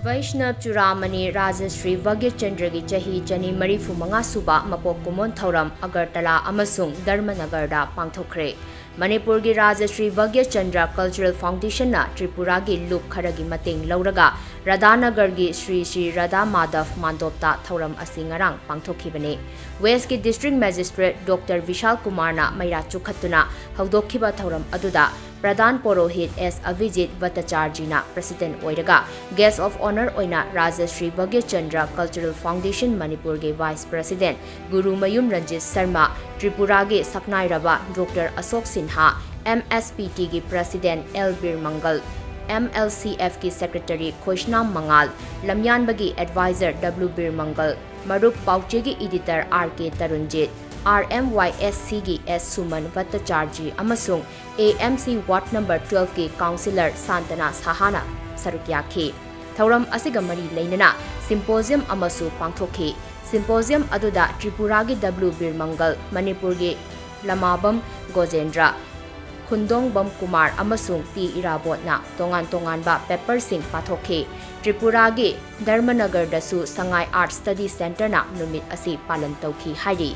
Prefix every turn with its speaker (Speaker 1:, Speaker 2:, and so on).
Speaker 1: Beisnav Churamani Rajarshee Bhagyachandra की Chahi Chani Marifu Manga Suba Mapok Kumon Thouram AGARTALA AMASUNG DHARMANAGAR da Pangthok-Khre Manipuri की Rajarshee Bhagyachandra Cultural Foundation na Tripura की loop खरगी mateng lauraga Radhanagar की Sri Radha Madhav Mandopta Thouram asi ngarang pangthokkhibani West की District Magistrate Dr. Vishal Kumar na maira chukhatuna hawdokhiba thouram aduda Pradhan Porohit S. Avijit Bhattacharjee na President Oiraga Guest of Honor Oina Rajarshee Bhagyachandra Cultural Foundation Manipur के Vice President Guru Mayum Ranjit Sharma Tripura के Saknairaba Dr. Ashok Sinha MSPT के President L. Bir Mangal MLCF की Secretary Khoishnam Mangal Lamyanba की Advisor W. Bir Mangal Marup Pauche की Editor R.K. Tarunjit RMYSC की S. Suman Bhattacharjee अमसुंग AMC Ward Number 12 की Councillor Santana Sahana Saruk याखी थौरम असिगा मरी लेनना सिम्पोजियम अमसु पांगथोखी सिम्पोजियम अदुदा त्रिपुरा की W. Bir Mangal मणिपुर की लमाबम गोजेंद्र खुंदोंगबम कुमार अमसुंग T. Irabotna तोंगान तोंगानबा पेपर सिंह पाथोखी त्रिपुरा की धर्मनगर दसु संगाई आर्ट स्टडी सेंटर ना नुमित असि पालन तौखी हाइरी